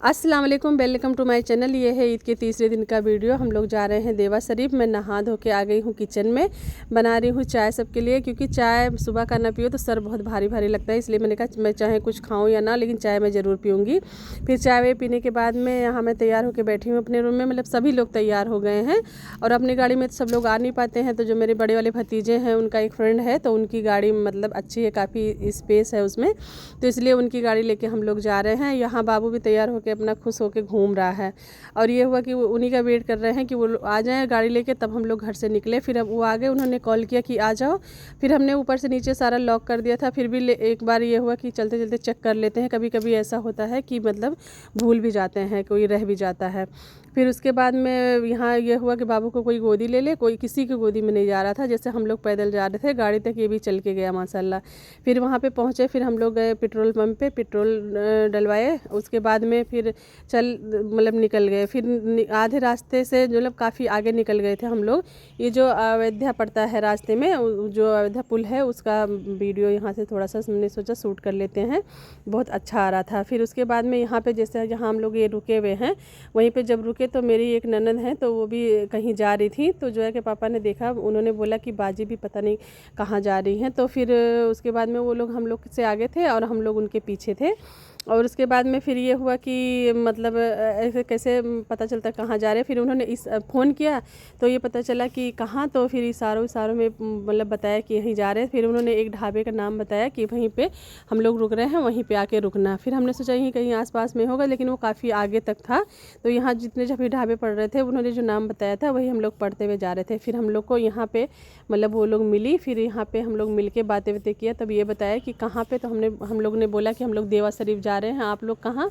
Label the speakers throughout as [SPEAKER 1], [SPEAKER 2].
[SPEAKER 1] अस्सलाम वालेकुम, welcome to my channel. ये है ईद के तीसरे दिन का वीडियो। हम लोग जा रहे हैं देवा शरीफ। मैं नहा धो के आ गई हूँ किचन में, बना रही हूँ चाय सबके लिए, क्योंकि चाय सुबह का ना पियो तो सर बहुत भारी भारी लगता है। इसलिए मैंने कहा मैं चाहे कुछ खाऊं या ना, लेकिन चाय मैं ज़रूर पीऊँगी। फिर चाय वाय पीने के बाद में यहाँ मैं तैयार होकर बैठी हूँ अपने रूम में। मतलब सभी लोग तैयार हो गए हैं और अपनी गाड़ी में तो सब लोग आ नहीं पाते हैं। तो जो मेरे बड़े वाले भतीजे हैं, उनका एक फ्रेंड है, तो उनकी गाड़ी मतलब अच्छी है, काफ़ी स्पेस है उसमें, तो इसलिए उनकी गाड़ी लेके हम लोग जा रहे हैं। यहाँ बाबू भी तैयार होकर अपना खुश होकर घूम रहा है। और ये हुआ कि वो उन्हीं का वेट कर रहे हैं कि वो आ जाएं गाड़ी लेके, तब हम लोग घर से निकले। फिर अब वो आ गए, उन्होंने कॉल किया कि आ जाओ। फिर हमने ऊपर से नीचे सारा लॉक कर दिया था। फिर भी एक बार ये हुआ कि चलते चलते चेक कर लेते हैं। कभी कभी ऐसा होता है कि मतलब भूल भी जाते हैं, कोई रह भी जाता है। फिर उसके बाद में यहाँ ये हुआ कि बाबू को कोई गोदी ले ले, कोई किसी की गोदी में नहीं जा रहा था। जैसे हम लोग पैदल जा रहे थे गाड़ी तक, ये भी चल के गया माशाल्लाह। फिर वहाँ पे पहुँचे, फिर हम लोग गए पेट्रोल पंप पे, पेट्रोल डलवाए। उसके बाद में फिर मतलब निकल गए। फिर आधे रास्ते से मतलब काफ़ी आगे निकल गए थे हम लोग। ये जो अयोध्या पड़ता है रास्ते में, जो अयोध्या पुल है, उसका वीडियो यहाँ से थोड़ा सा हमने सोचा शूट कर लेते हैं, बहुत अच्छा आ रहा था। फिर उसके बाद में यहाँ पे जैसे जहाँ हम लोग ये रुके हुए हैं, वहीं पे जब रुके तो मेरी एक ननद है, तो वो भी कहीं जा रही थी। तो जो है कि पापा ने देखा, उन्होंने बोला कि बाजी भी पता नहीं कहाँ जा रही हैं। तो फिर उसके बाद में वो लोग हम लोग से आगे थे और हम लोग उनके पीछे थे। और उसके बाद में फिर ये हुआ कि मतलब ऐसे कैसे पता चलता कहाँ जा रहे हैं। फिर उन्होंने इस फ़ोन किया तो ये पता चला कि कहाँ, तो फिर इशारों में मतलब बताया कि यहीं जा रहे हैं। फिर उन्होंने एक ढाबे का नाम बताया कि वहीं पे हम लोग रुक रहे हैं, वहीं पे आके रुकना। फिर हमने सोचा यहीं कहीं आसपास में होगा, लेकिन वो काफ़ी आगे तक था। तो यहाँ जितने जब भी ढाबे पड़ रहे थे, उन्होंने जो नाम बताया था वही हम लोग पढ़ते हुए जा रहे थे। फिर हम लोग को यहाँ पे मतलब वो लोग मिली। फिर यहाँ पे हम लोग मिल के बातें बातें किया, तब ये बताया कि कहाँ पे। तो हम लोग ने बोला कि हम लोग देवा शरीफ जा रहे हैं, आप लोग कहाँ।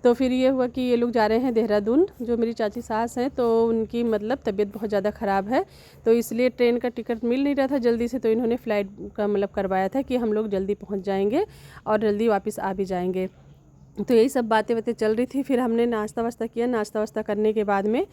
[SPEAKER 1] तो फिर ये हुआ कि ये लोग जा रहे हैं देहरादून। जो मेरी चाची सास हैं, तो उनकी मतलब तबीयत बहुत ज़्यादा ख़राब है, तो इसलिए ट्रेन का टिकट मिल नहीं रहा था जल्दी से। तो इन्होंने फ़्लाइट का मतलब करवाया था कि हम लोग जल्दी पहुंच जाएंगे और जल्दी वापस आ भी जाएंगे। तो यही सब बातें बातें चल रही थी। फिर हमने नाश्ता वास्ता किया। नाश्ता वास्ता करने के बाद में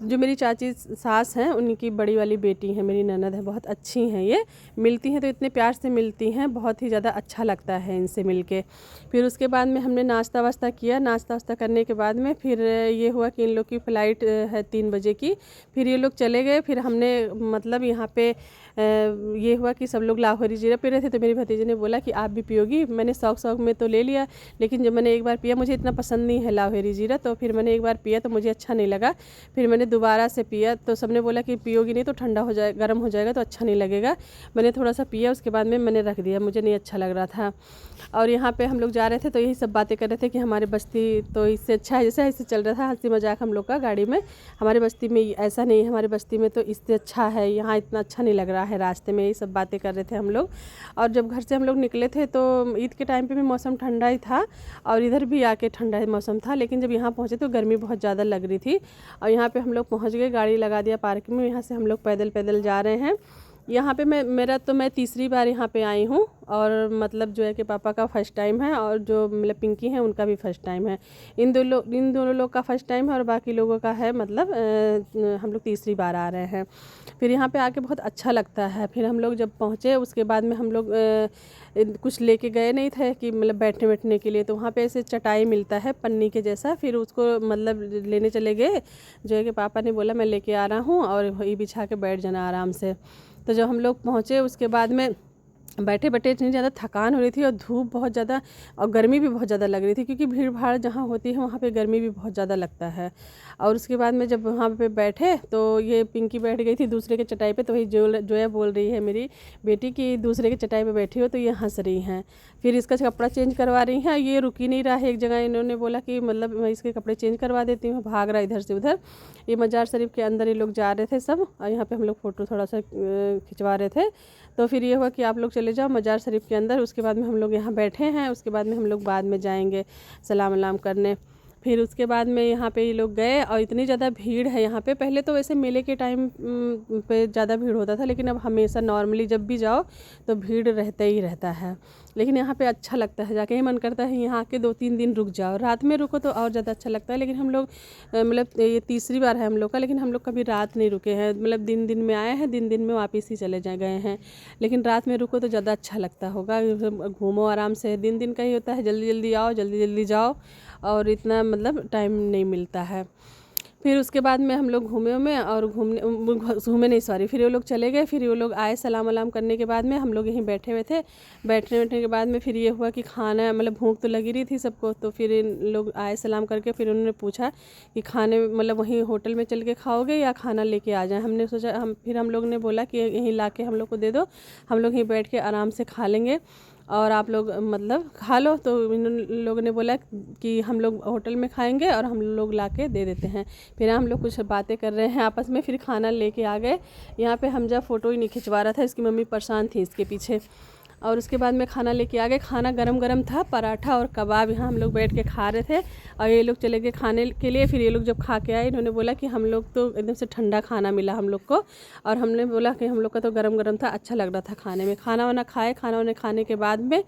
[SPEAKER 1] जो मेरी चाची सास हैं, उनकी बड़ी वाली बेटी है, मेरी ननद है, बहुत अच्छी हैं। ये मिलती हैं तो इतने प्यार से मिलती हैं, बहुत ही ज़्यादा अच्छा लगता है इनसे मिल के। फिर उसके बाद में हमने नाश्ता वास्ता किया। नाश्ता वास्ता करने के बाद में फिर ये हुआ कि इन लोग की फ़्लाइट है 3 बजे की। फिर ये लोग चले गए। फिर हमने मतलब यहाँ पे ये हुआ कि सब लोग लाहौरी जीरा पी रहे थे, तो मेरी भतीजी ने बोला कि आप भी पियोगी। मैंने शौक में तो ले लिया, लेकिन जब मैंने एक बार पिया, मुझे इतना पसंद नहीं है लाहौरी जीरा, तो फिर मैंने एक बार पिया तो मुझे अच्छा नहीं लगा। फिर मैंने दोबारा से पिया, तो सबने बोला कि पियोगी नहीं तो ठंडा हो जाए, गर्म हो जाएगा तो अच्छा नहीं लगेगा। मैंने थोड़ा सा पिया, उसके बाद में मैंने रख दिया, मुझे नहीं अच्छा लग रहा था। और यहाँ पे हम लोग जा रहे थे तो यही सब बातें कर रहे थे कि हमारे बस्ती तो इससे अच्छा है। जैसे ऐसे चल रहा था हंसी मजाक हम लोग का गाड़ी में, हमारे बस्ती में ऐसा नहीं है, हमारे बस्ती में तो इससे अच्छा है, यहाँ इतना अच्छा नहीं लग रहा है रास्ते में। यही सब बातें कर रहे थे हम लोग। और जब घर से हम लोग निकले थे तो ईद के टाइम पे भी मौसम ठंडा ही था, और इधर भी आके ठंडा ही मौसम था। लेकिन जब यहाँ पहुँचे तो गर्मी बहुत ज़्यादा लग रही थी। और यहाँ पे हम लोग पहुँच गए, गाड़ी लगा दिया पार्किंग में। यहाँ से हम लोग पैदल पैदल जा रहे हैं। यहाँ पे मैं तीसरी बार यहाँ पे आई हूँ, और मतलब जो है कि पापा का फ़र्स्ट टाइम है, और जो मतलब पिंकी है उनका भी फ़र्स्ट टाइम है। इन दोनों लोग का फ़र्स्ट टाइम है, और बाकी लोगों का है मतलब हम लोग तीसरी बार आ रहे हैं। फिर यहाँ पे आके बहुत अच्छा लगता है। फिर हम लोग जब पहुँचे, उसके बाद में हम लोग कुछ लेके गए नहीं थे कि मतलब बैठने बैठने के लिए, तो वहाँ पे ऐसे चटाई मिलता है पन्नी के जैसा। फिर उसको मतलब लेने चले गए। जो है कि पापा ने बोला मैं लेके आ रहा हूँ, और वही बिछा के बैठ जाना आराम से। तो जब हम लोग पहुँचे, उसके बाद में बैठे बैठे इतनी ज़्यादा थकान हो रही थी, और धूप बहुत ज़्यादा और गर्मी भी बहुत ज़्यादा लग रही थी, क्योंकि भीड़ भाड़ जहाँ होती है वहाँ पे गर्मी भी बहुत ज़्यादा लगता है। और उसके बाद में जब वहाँ पे बैठे तो ये पिंकी बैठ गई थी दूसरे के चटाई पे, तो वही जोया बोल रही है मेरी बेटी कि दूसरे के चटाई पे बैठी हो, तो ये हंस रही हैं। फिर इसका कपड़ा चेंज करवा रही हैं। ये रुक ही नहीं रहा है एक जगह। इन्होंने बोला कि मतलब मैं इसके कपड़े चेंज करवा देती हूँ, भाग रहा इधर से उधर। ये मज़ार शरीफ के अंदर ये लोग जा रहे थे सब, और यहाँ पे हम लोग फ़ोटो थोड़ा सा खिंचवा रहे थे। तो फिर ये हुआ कि आप लोग चले जाओ मज़ार शरीफ के अंदर। उसके बाद में हम लोग यहाँ बैठे हैं। उसके बाद में हम लोग बाद में जाएंगे सलाम वलाम करने। फिर उसके बाद में यहाँ पे ये लोग गए, और इतनी ज़्यादा भीड़ है यहाँ पे। पहले तो वैसे मेले के टाइम पे ज़्यादा भीड़ होता था, लेकिन अब हमेशा नॉर्मली जब भी जाओ तो भीड़ रहता ही रहता है। लेकिन यहाँ पे अच्छा लगता है जाके, ही मन करता है यहाँ आके 2-3 दिन रुक जाओ। रात में रुको तो और ज़्यादा अच्छा लगता है, लेकिन हम लोग मतलब ये तीसरी बार है हम लोग का, लेकिन हम लोग कभी रात नहीं रुके हैं। मतलब दिन दिन में आए हैं, दिन दिन में वापस ही चले गए हैं। लेकिन रात में रुको तो ज़्यादा अच्छा लगता होगा, घूमो आराम से। दिन दिन का ही होता है, जल्दी जल्दी आओ जल्दी जल्दी जाओ, और इतना मतलब टाइम नहीं मिलता है। फिर उसके बाद में हम लोग घूमे और घूमे नहीं सॉरी, फिर वो लोग चले गए। फिर वो लोग आए, सलाम वलाम करने के बाद में हम लोग यहीं बैठे हुए थे। बैठने के बाद में फिर ये हुआ कि खाना, मतलब भूख तो लगी रही थी सबको, तो फिर इन लोग आए सलाम करके। फिर उन्होंने पूछा कि खाने मतलब वहीं होटल में चल के खाओगे या खाना लेके आ जाएं। हमने सोचा हम लोग ने बोला कि यहीं ला के हम लोग को दे दो, हम लोग यहीं बैठ के आराम से खा लेंगे और आप लोग मतलब खा लो। तो इन लोगों ने बोला कि हम लोग होटल में खाएंगे और हम लोग ला के दे देते हैं। फिर हम लोग कुछ बातें कर रहे हैं आपस में, फिर खाना लेके आ गए। यहाँ पे हमजा फ़ोटो ही नहीं खिंचवा रहा था, इसकी मम्मी परेशान थी इसके पीछे। और उसके बाद में खाना लेके आ गए। खाना गरम गरम था, पराठा और कबाब। यहाँ हम लोग बैठ के खा रहे थे और ये लोग चले गए खाने के लिए। फिर ये लोग जब खा के आए, इन्होंने बोला कि हम लोग तो एकदम से ठंडा खाना मिला हम लोग को, और हमने बोला कि हम लोग का तो गरम गरम था, अच्छा लग रहा था खाने में। खाना वाना खाए, खाना वाना खाने के बाद में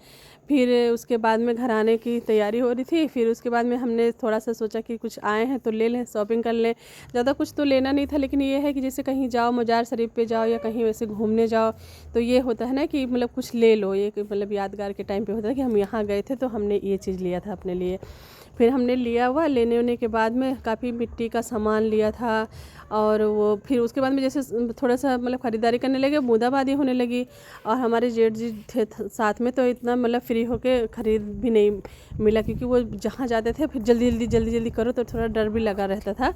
[SPEAKER 1] फिर उसके बाद में घर आने की तैयारी हो रही थी। फिर उसके बाद में हमने थोड़ा सा सोचा कि कुछ आए हैं तो ले लें, शॉपिंग कर लें। ज़्यादा कुछ तो लेना नहीं था, लेकिन ये है कि जैसे कहीं जाओ, मज़ार शरीफ पे जाओ या कहीं वैसे घूमने जाओ, तो ये होता है ना कि मतलब कुछ ले लो। ये मतलब यादगार के टाइम पे होता है कि हम यहाँ गए थे तो हमने ये चीज़ लिया था अपने लिए। फिर हमने लिया हुआ, लेने होने के बाद में काफ़ी मिट्टी का सामान लिया था। और वो फिर उसके बाद में जैसे थोड़ा सा मतलब ख़रीदारी करने लगे, बूंदाबांदी होने लगी। और हमारे जेठ जी थे साथ में, तो इतना मतलब फ्री होके ख़रीद भी नहीं मिला, क्योंकि वो जहाँ जाते थे फिर जल्दी जल्दी करो, तो थोड़ा डर भी लगा रहता था।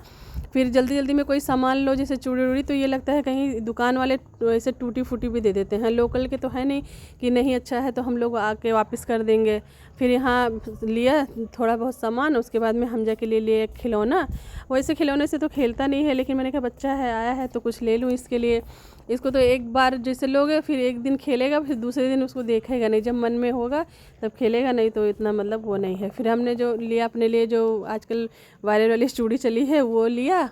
[SPEAKER 1] फिर जल्दी जल्दी में कोई सामान लो, जैसे चूड़ी उड़ी, तो ये लगता है कहीं दुकान वाले ऐसे टूटी फूटी भी दे देते हैं। लोकल के तो है नहीं कि नहीं अच्छा है तो हम लोग आके वापस कर देंगे। फिर यहाँ लिया थोड़ा बहुत सामान। उसके बाद में हमजा के लिए एक खिलौना। वैसे खिलौने से तो खेलता नहीं है, लेकिन मैंने कहा बच्चा है आया है तो कुछ ले लूँ इसके लिए। इसको तो एक बार जैसे लोगे फिर एक दिन खेलेगा, फिर दूसरे दिन उसको देखेगा नहीं, जब मन में होगा तब खेलेगा, नहीं तो इतना मतलब वो नहीं है। फिर हमने जो लिया अपने लिए, जो आजकल वायरल वाली चूड़ी चली है वो लिया।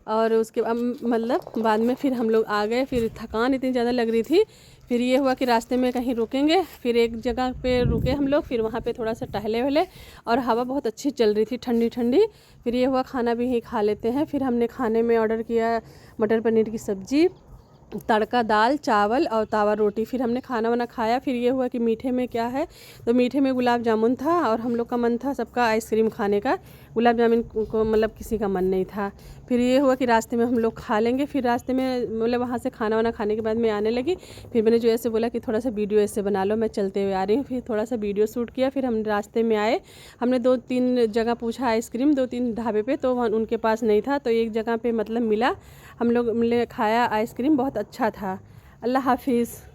[SPEAKER 1] और उसके बाद मतलब बाद में फिर हम लोग आ गए। फिर थकान इतनी ज़्यादा लग रही थी, फिर ये हुआ कि रास्ते में कहीं रुकेंगे। फिर एक जगह पे रुके हम लोग, फिर वहाँ पे थोड़ा सा टहले वहले, और हवा बहुत अच्छी चल रही थी, ठंडी ठंडी। फिर ये हुआ खाना भी यहीं खा लेते हैं। फिर हमने खाने में ऑर्डर किया मटर पनीर की सब्ज़ी, तड़का दाल चावल और तावा रोटी। फिर हमने खाना वाना खाया। फिर ये हुआ कि मीठे में क्या है, तो मीठे में गुलाब जामुन था, और हम लोग का मन था सबका आइसक्रीम खाने का। गुलाब जामुन को मतलब किसी का मन नहीं था। फिर ये हुआ कि रास्ते में हम लोग खा लेंगे। फिर रास्ते में मतलब वहाँ से खाना वाना खाने के बाद मैं आने लगी। फिर मैंने जो ऐसे बोला कि थोड़ा सा वीडियो ऐसे बना लो, मैं चलते हुए आ रही हूँ। फिर थोड़ा सा वीडियो शूट किया। फिर हम रास्ते में आए, हमने 2-3 जगह पूछा आइसक्रीम, 2-3 ढाबे पे, तो उनके पास नहीं था। तो एक जगह पे मतलब मिला, हम लोग खाया आइसक्रीम, बहुत अच्छा था। अल्लाह हाफिज़।